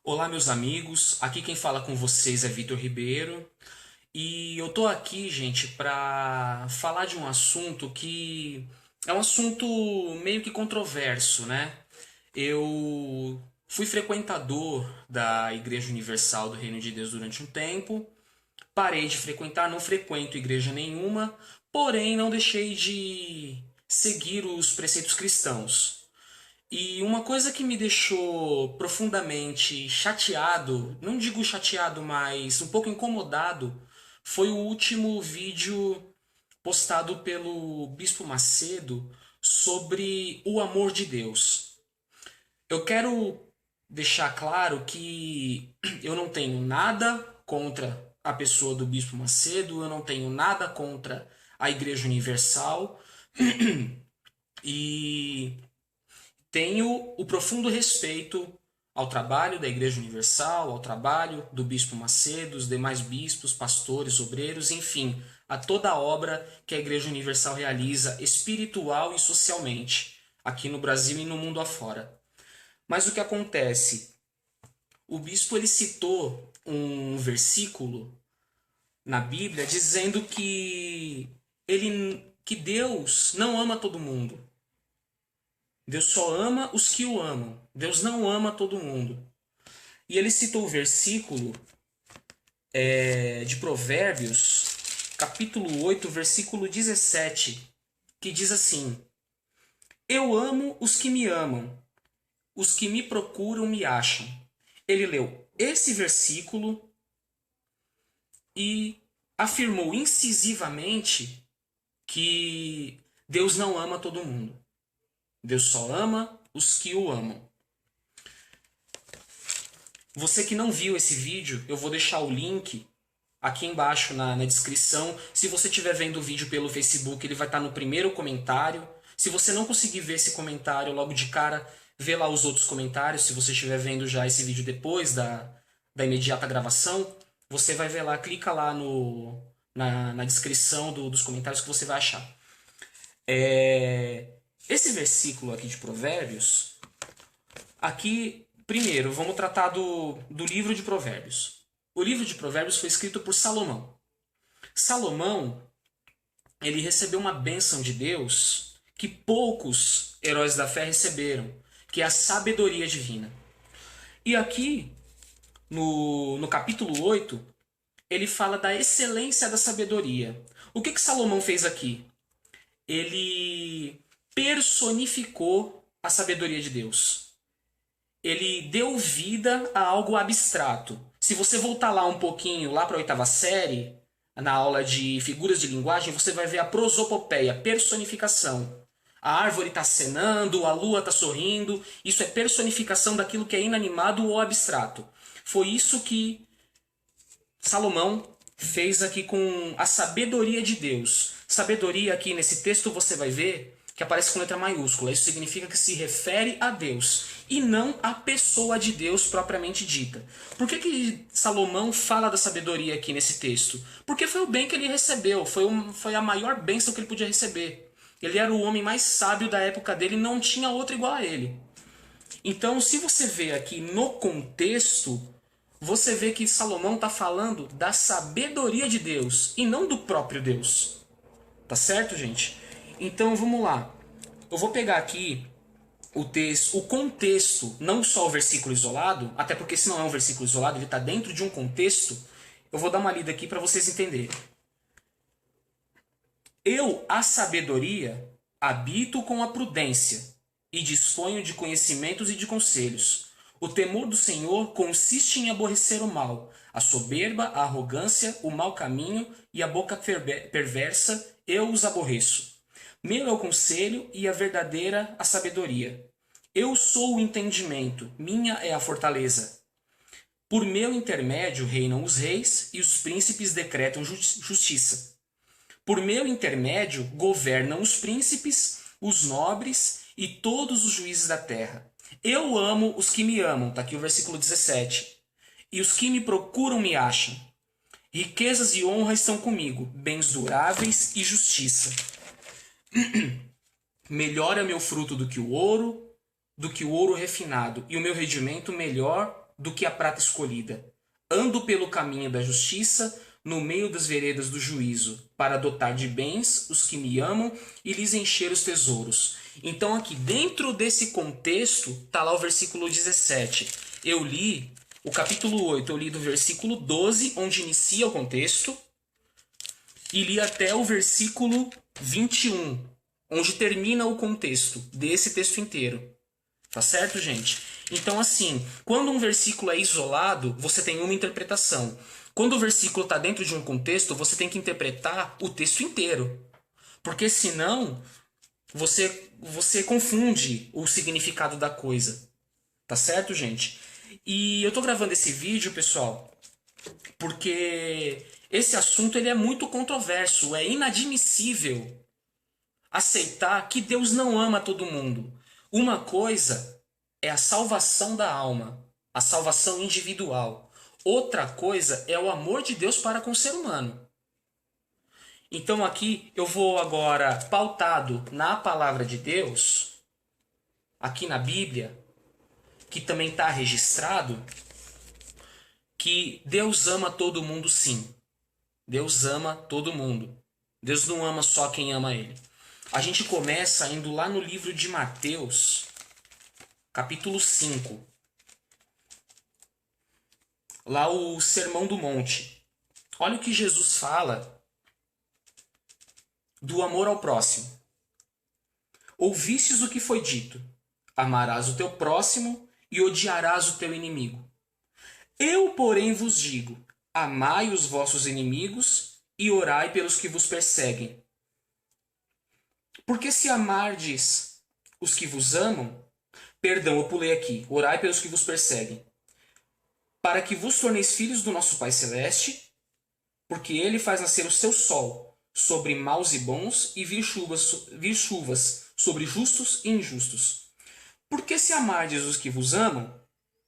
Olá, meus amigos. Aqui quem fala com vocês é Vitor Ribeiro. E eu tô aqui, gente, para falar de um assunto que é um assunto meio que controverso, né? Eu fui frequentador da Igreja Universal do Reino de Deus durante um tempo. Parei de frequentar, não frequento igreja nenhuma, porém não deixei de seguir os preceitos cristãos. E uma coisa que me deixou profundamente chateado, não digo chateado, mas um pouco incomodado, foi o último vídeo postado pelo Bispo Macedo sobre o amor de Deus. Eu quero deixar claro que eu não tenho nada contra a pessoa do Bispo Macedo, eu não tenho nada contra a Igreja Universal e tenho o profundo respeito ao trabalho da Igreja Universal, ao trabalho do Bispo Macedo, os demais bispos, pastores, obreiros, enfim, a toda a obra que a Igreja Universal realiza espiritual e socialmente, aqui no Brasil e no mundo afora. Mas o que acontece? O bispo ele citou um versículo na Bíblia dizendo que Deus não ama todo mundo. Deus só ama os que o amam. Deus não ama todo mundo. E ele citou o versículo de Provérbios, capítulo 8, versículo 17, que diz assim: Eu amo os que me amam, os que me procuram me acham. Ele leu esse versículo e afirmou incisivamente que Deus não ama todo mundo. Deus só ama os que o amam. Você que não viu esse vídeo, eu vou deixar o link aqui embaixo na descrição. Se você estiver vendo o vídeo pelo Facebook, ele vai estar no primeiro comentário. Se você não conseguir ver esse comentário logo de cara, vê lá os outros comentários. Se você estiver vendo já esse vídeo depois da imediata gravação, você vai ver lá, clica lá na descrição dos comentários que você vai achar. Esse versículo aqui de Provérbios, aqui, primeiro, vamos tratar do livro de Provérbios. O livro de Provérbios foi escrito por Salomão. Salomão, ele recebeu uma bênção de Deus que poucos heróis da fé receberam, que é a sabedoria divina. E aqui, no capítulo 8, ele fala da excelência da sabedoria. O que Salomão fez aqui? Ele personificou a sabedoria de Deus. Ele deu vida a algo abstrato. Se você voltar lá um pouquinho, lá para a oitava série, na aula de figuras de linguagem, você vai ver a prosopopeia, personificação. A árvore está acenando, a lua está sorrindo. Isso é personificação daquilo que é inanimado ou abstrato. Foi isso que Salomão fez aqui com a sabedoria de Deus. Sabedoria aqui nesse texto você vai ver que aparece com letra maiúscula. Isso significa que se refere a Deus e não à pessoa de Deus propriamente dita. Por que Salomão fala da sabedoria aqui nesse texto? Porque foi o bem que ele recebeu, foi a maior bênção que ele podia receber. Ele era o homem mais sábio da época dele e não tinha outro igual a ele. Então, se você vê aqui no contexto, você vê que Salomão está falando da sabedoria de Deus e não do próprio Deus. Tá certo, gente? Então vamos lá. Eu vou pegar aqui o texto, o contexto, não só o versículo isolado, até porque se não é um versículo isolado, ele está dentro de um contexto. Eu vou dar uma lida aqui para vocês entenderem. Eu, a sabedoria, habito com a prudência e disponho de conhecimentos e de conselhos. O temor do Senhor consiste em aborrecer o mal, a soberba, a arrogância, o mau caminho e a boca perversa, eu os aborreço. Meu é o conselho e a verdadeira a sabedoria. Eu sou o entendimento, minha é a fortaleza. Por meu intermédio reinam os reis e os príncipes decretam justiça. Por meu intermédio governam os príncipes, os nobres e todos os juízes da terra. Eu amo os que me amam, está aqui o versículo 17. E os que me procuram me acham. Riquezas e honra estão comigo, bens duráveis e justiça. Melhor é meu fruto do que o ouro refinado, e o meu rendimento melhor do que a prata escolhida. Ando pelo caminho da justiça, no meio das veredas do juízo, para dotar de bens os que me amam e lhes encher os tesouros. Então aqui, dentro desse contexto, está lá o versículo 17. Eu li o capítulo 8, eu li do versículo 12, onde inicia o contexto, e li até o versículo 21, onde termina o contexto desse texto inteiro. Tá certo, gente? Então, assim, quando um versículo é isolado, você tem uma interpretação. Quando o versículo está dentro de um contexto, você tem que interpretar o texto inteiro. Porque senão, você confunde o significado da coisa. Tá certo, gente? E eu tô gravando esse vídeo, pessoal, porque esse assunto ele é muito controverso. É inadmissível aceitar que Deus não ama todo mundo. Uma coisa é a salvação da alma, a salvação individual. Outra coisa é o amor de Deus para com o ser humano. Então aqui eu vou agora, pautado na palavra de Deus, aqui na Bíblia, que também está registrado, que Deus ama todo mundo sim. Deus ama todo mundo. Deus não ama só quem ama Ele. A gente começa indo lá no livro de Mateus, capítulo 5. Lá o Sermão do Monte. Olha o que Jesus fala do amor ao próximo. Ouvistes o que foi dito: amarás o teu próximo e odiarás o teu inimigo. Eu, porém, vos digo: amai os vossos inimigos e orai pelos que vos perseguem. Porque se amardes os que vos amam, perdão, eu pulei aqui, orai pelos que vos perseguem, para que vos torneis filhos do nosso Pai Celeste, porque Ele faz nascer o seu sol sobre maus e bons e vir chuvas sobre justos e injustos. Porque se amardes os que vos amam,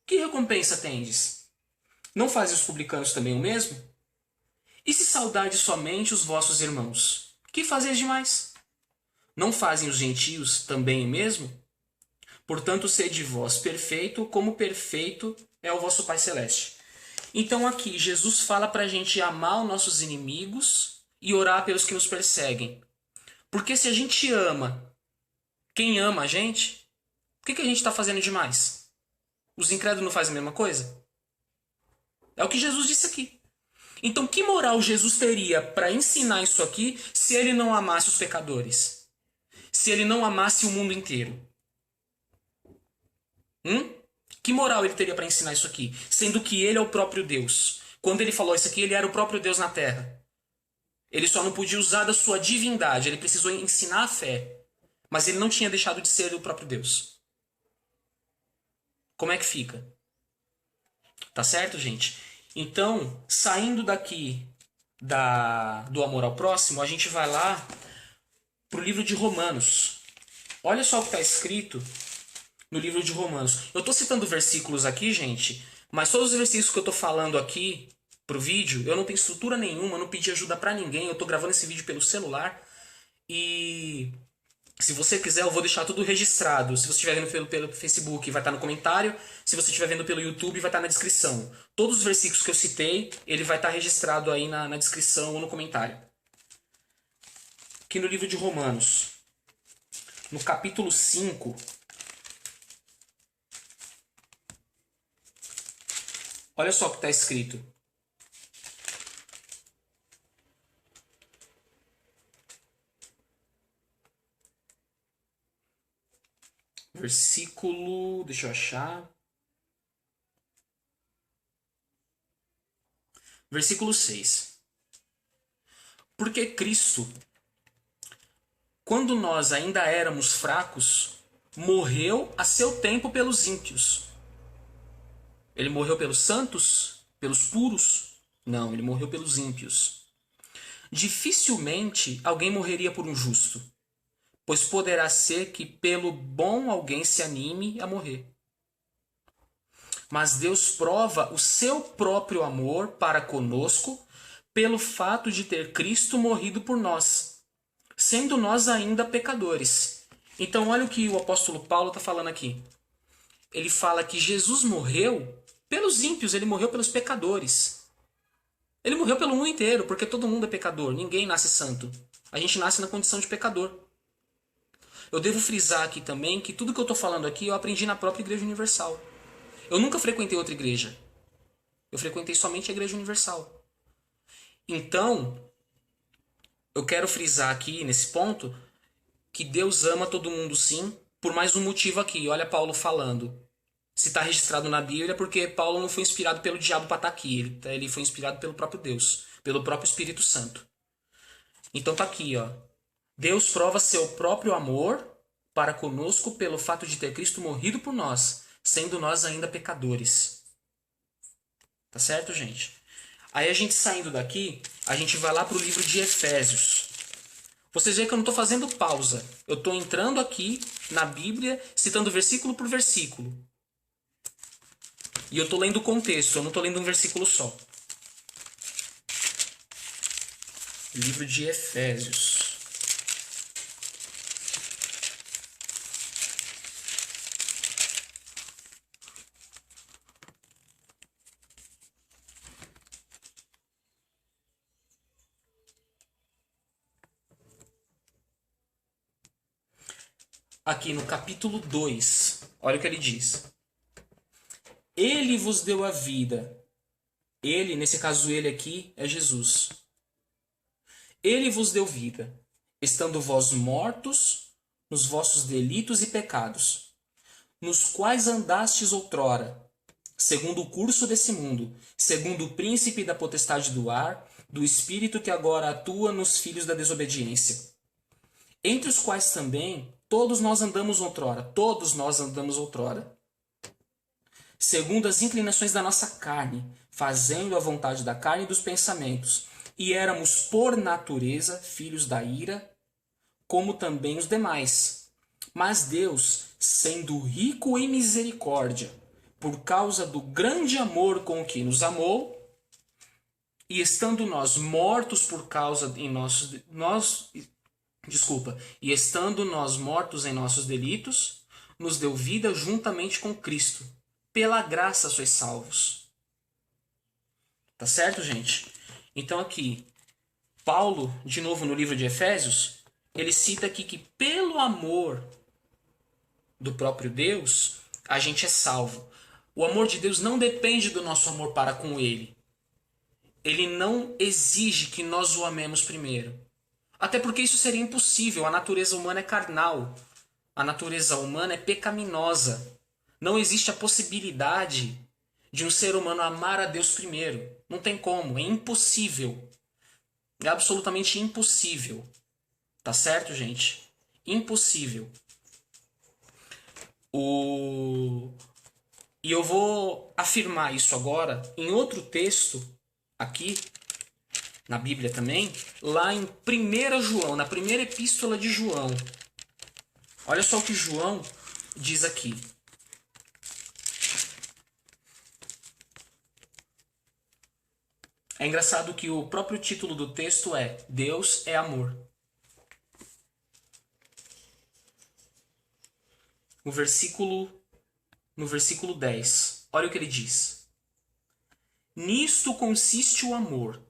que recompensa tendes? Não fazem os publicanos também o mesmo? E se saudardes somente os vossos irmãos, que fazeis demais? Não fazem os gentios também o mesmo? Portanto, sede vós perfeito, como perfeito é o vosso Pai Celeste. Então aqui, Jesus fala para a gente amar os nossos inimigos e orar pelos que nos perseguem. Porque se a gente ama quem ama a gente, o que a gente está fazendo demais? Os incrédulos não fazem a mesma coisa? É o que Jesus disse aqui. Então, que moral Jesus teria para ensinar isso aqui se ele não amasse os pecadores? Se ele não amasse o mundo inteiro? Que moral ele teria para ensinar isso aqui? Sendo que ele é o próprio Deus. Quando ele falou isso aqui, ele era o próprio Deus na terra. Ele só não podia usar da sua divindade. Ele precisou ensinar a fé. Mas ele não tinha deixado de ser o próprio Deus. Como é que fica? Tá certo, gente? Então, saindo daqui do amor ao próximo, a gente vai lá pro livro de Romanos. Olha só o que está escrito no livro de Romanos. Eu estou citando versículos aqui, gente, mas todos os versículos que eu estou falando aqui pro vídeo, eu não tenho estrutura nenhuma, eu não pedi ajuda para ninguém, eu estou gravando esse vídeo pelo celular e se você quiser eu vou deixar tudo registrado. Se você estiver vendo pelo Facebook, vai estar no comentário. Se você estiver vendo pelo YouTube, vai estar na descrição. Todos os versículos que eu citei, ele vai estar registrado aí na descrição ou no comentário. Aqui no livro de Romanos, no capítulo 5, olha só o que está escrito. Versículo... deixa eu achar. Versículo 6. Porque Cristo, quando nós ainda éramos fracos, morreu a seu tempo pelos ímpios. Ele morreu pelos santos? Pelos puros? Não, ele morreu pelos ímpios. Dificilmente alguém morreria por um justo, pois poderá ser que pelo bom alguém se anime a morrer. Mas Deus prova o seu próprio amor para conosco pelo fato de ter Cristo morrido por nós, sendo nós ainda pecadores. Então olha o que o apóstolo Paulo está falando aqui. Ele fala que Jesus morreu Pelos ímpios, ele morreu pelos pecadores. Ele morreu pelo mundo inteiro, porque todo mundo é pecador. Ninguém nasce santo. A gente nasce na condição de pecador. Eu devo frisar aqui também que tudo que eu estou falando aqui eu aprendi na própria Igreja Universal. Eu nunca frequentei outra igreja. Eu frequentei somente a Igreja Universal. Então, eu quero frisar aqui, nesse ponto, que Deus ama todo mundo sim, por mais um motivo aqui. Olha Paulo falando. Se está registrado na Bíblia, porque Paulo não foi inspirado pelo diabo para estar aqui. Ele foi inspirado pelo próprio Deus, pelo próprio Espírito Santo. Então tá aqui, ó. Deus prova seu próprio amor para conosco pelo fato de ter Cristo morrido por nós, sendo nós ainda pecadores. Tá certo, gente? Aí a gente saindo daqui, a gente vai lá para o livro de Efésios. Vocês veem que eu não estou fazendo pausa. Eu estou entrando aqui na Bíblia, citando versículo por versículo. E eu estou lendo o contexto, eu não estou lendo um versículo só. Livro de Efésios. Aqui no capítulo 2, olha o que ele diz. Ele vos deu a vida. Ele, nesse caso ele aqui, é Jesus. Ele vos deu vida, estando vós mortos nos vossos delitos e pecados, nos quais andastes outrora, segundo o curso desse mundo, segundo o príncipe da potestade do ar, do espírito que agora atua nos filhos da desobediência, entre os quais também todos nós andamos outrora, segundo as inclinações da nossa carne, fazendo a vontade da carne e dos pensamentos, e éramos por natureza filhos da ira, como também os demais. Mas Deus, sendo rico em misericórdia, por causa do grande amor com que nos amou, e estando nós mortos por causa em e estando nós mortos em nossos delitos, nos deu vida juntamente com Cristo. Pela graça sois salvos. Tá certo, gente? Então aqui, Paulo, de novo no livro de Efésios, ele cita aqui que pelo amor do próprio Deus, a gente é salvo. O amor de Deus não depende do nosso amor para com Ele. Ele não exige que nós o amemos primeiro. Até porque isso seria impossível. A natureza humana é carnal. A natureza humana é pecaminosa. Não existe a possibilidade de um ser humano amar a Deus primeiro. Não tem como. É impossível. É absolutamente impossível. Tá certo, gente? Impossível. E eu vou afirmar isso agora em outro texto aqui na Bíblia também, lá em 1 João, na primeira epístola de João. Olha só o que João diz aqui. É engraçado que o próprio título do texto é Deus é amor. No versículo 10, olha o que ele diz. Nisto consiste o amor,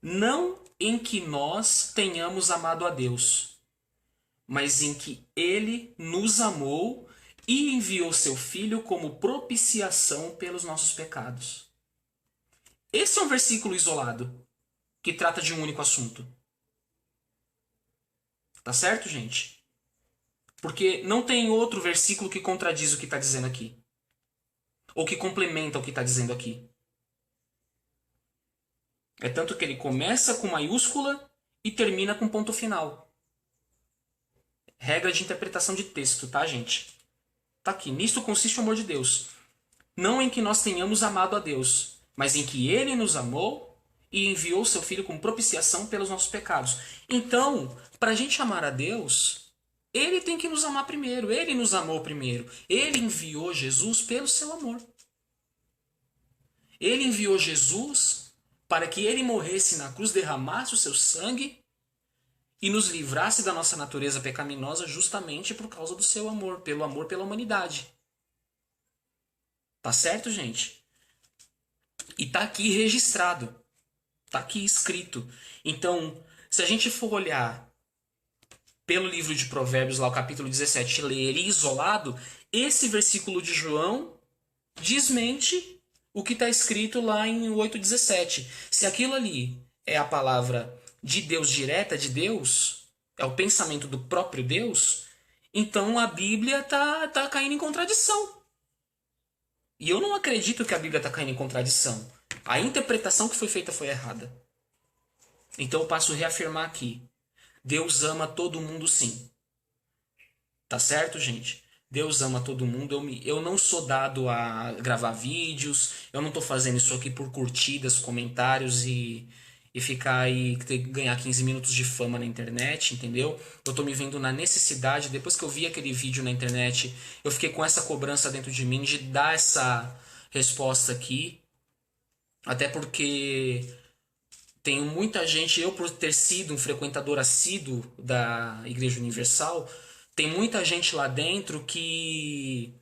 não em que nós tenhamos amado a Deus, mas em que Ele nos amou e enviou seu Filho como propiciação pelos nossos pecados. Esse é um versículo isolado, que trata de um único assunto. Tá certo, gente? Porque não tem outro versículo que contradiz o que está dizendo aqui. Ou que complementa o que está dizendo aqui. É tanto que ele começa com maiúscula e termina com ponto final. Regra de interpretação de texto, tá, gente? Tá aqui. Nisto consiste o amor de Deus. Não em que nós tenhamos amado a Deus, mas em que Ele nos amou e enviou seu Filho como propiciação pelos nossos pecados. Então, para a gente amar a Deus, Ele tem que nos amar primeiro. Ele nos amou primeiro. Ele enviou Jesus pelo seu amor. Ele enviou Jesus para que Ele morresse na cruz, derramasse o seu sangue e nos livrasse da nossa natureza pecaminosa justamente por causa do seu amor pela humanidade. Tá certo, gente? E tá aqui registrado. Tá aqui escrito. Então, se a gente for olhar pelo livro de Provérbios, lá o capítulo 17, ler ele isolado, esse versículo de João desmente o que está escrito lá em 8,17. Se aquilo ali é a palavra de Deus direta, de Deus, é o pensamento do próprio Deus, então a Bíblia tá caindo em contradição. E eu não acredito que a Bíblia está caindo em contradição. A interpretação que foi feita foi errada. Então eu passo a reafirmar aqui. Deus ama todo mundo sim. Tá certo, gente? Deus ama todo mundo. Eu não sou dado a gravar vídeos. Eu não tô fazendo isso aqui por curtidas, comentários e ficar aí, ganhar 15 minutos de fama na internet, entendeu? Eu tô me vendo na necessidade. Depois que eu vi aquele vídeo na internet, eu fiquei com essa cobrança dentro de mim de dar essa resposta aqui. Até porque tenho muita gente, eu por ter sido um frequentador assíduo da Igreja Universal, tem muita gente lá dentro que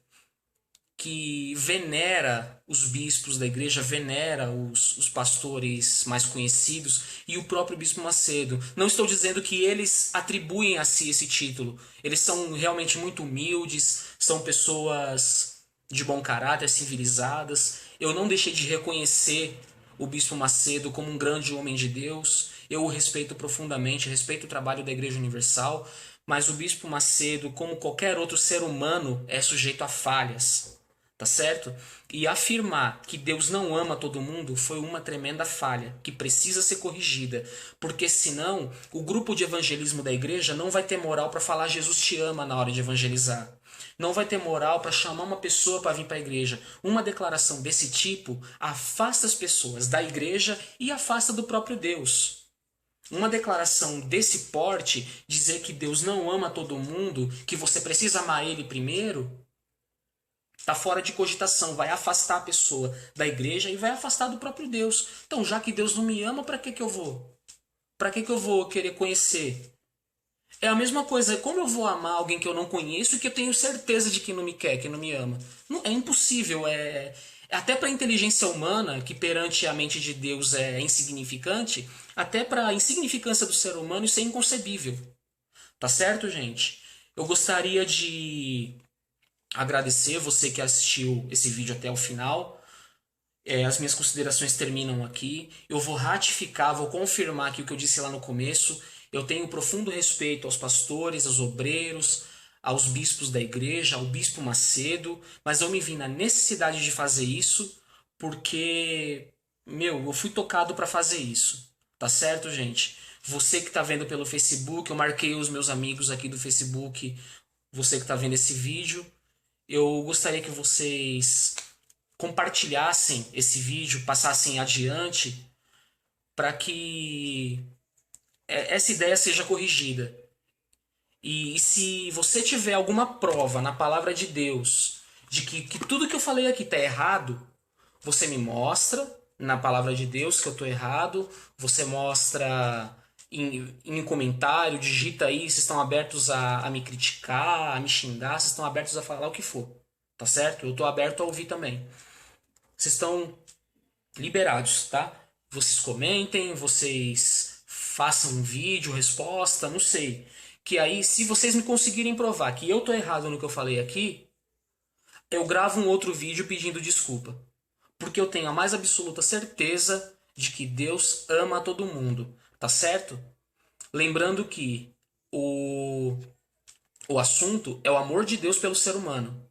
venera os bispos da igreja, venera os pastores mais conhecidos e o próprio Bispo Macedo. Não estou dizendo que eles atribuem a si esse título. Eles são realmente muito humildes, são pessoas de bom caráter, civilizadas. Eu não deixei de reconhecer o Bispo Macedo como um grande homem de Deus. Eu o respeito profundamente, respeito o trabalho da Igreja Universal, mas o Bispo Macedo, como qualquer outro ser humano, é sujeito a falhas, tá certo? E afirmar que Deus não ama todo mundo foi uma tremenda falha, que precisa ser corrigida, porque senão o grupo de evangelismo da igreja não vai ter moral para falar Jesus te ama na hora de evangelizar. Não vai ter moral para chamar uma pessoa para vir para a igreja. Uma declaração desse tipo afasta as pessoas da igreja e afasta do próprio Deus. Uma declaração desse porte, dizer que Deus não ama todo mundo, que você precisa amar ele primeiro, está fora de cogitação, vai afastar a pessoa da igreja e vai afastar do próprio Deus. Então, já que Deus não me ama, para que eu vou? Para que eu vou querer conhecer? É a mesma coisa, como eu vou amar alguém que eu não conheço e que eu tenho certeza de que não me quer, que não me ama? Não, é impossível, até para a inteligência humana, que perante a mente de Deus é insignificante, até para a insignificância do ser humano isso é inconcebível. Tá certo, gente? Eu gostaria de agradecer você que assistiu esse vídeo até o final. As minhas considerações terminam aqui. Eu vou ratificar, vou confirmar aqui o que eu disse lá no começo. Eu tenho profundo respeito aos pastores, aos obreiros, aos bispos da igreja, ao Bispo Macedo, mas eu me vi na necessidade de fazer isso porque, eu fui tocado para fazer isso. Tá certo, gente? Você que tá vendo pelo Facebook, eu marquei os meus amigos aqui do Facebook, você que tá vendo esse vídeo, eu gostaria que vocês compartilhassem esse vídeo, passassem adiante, para que essa ideia seja corrigida. E se você tiver alguma prova na palavra de Deus de que tudo que eu falei aqui está errado, você me mostra na palavra de Deus que eu estou errado, você mostra em comentário, digita aí, vocês estão abertos a me criticar, a me xingar, vocês estão abertos a falar o que for, tá certo? Eu estou aberto a ouvir também. Vocês estão liberados, tá? Vocês comentem, vocês façam um vídeo, resposta, não sei. Que aí, se vocês me conseguirem provar que eu tô errado no que eu falei aqui, eu gravo um outro vídeo pedindo desculpa. Porque eu tenho a mais absoluta certeza de que Deus ama todo mundo, tá certo? Lembrando que o assunto é o amor de Deus pelo ser humano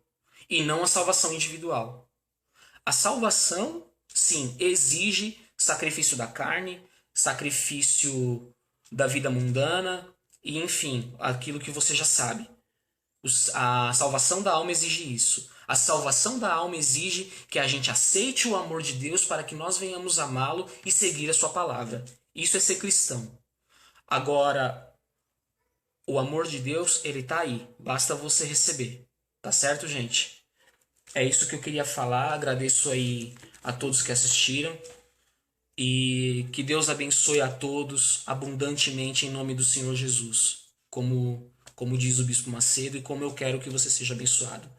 e não a salvação individual. A salvação, sim, exige sacrifício da carne, sacrifício da vida mundana e, enfim, aquilo que você já sabe. A salvação da alma exige isso. A salvação da alma exige que a gente aceite o amor de Deus para que nós venhamos amá-lo e seguir a sua palavra. Isso é ser cristão. Agora, o amor de Deus, ele tá aí. Basta você receber. Tá certo, gente? É isso que eu queria falar. Agradeço aí a todos que assistiram. E que Deus abençoe a todos abundantemente em nome do Senhor Jesus. Como diz o Bispo Macedo e como eu quero que você seja abençoado.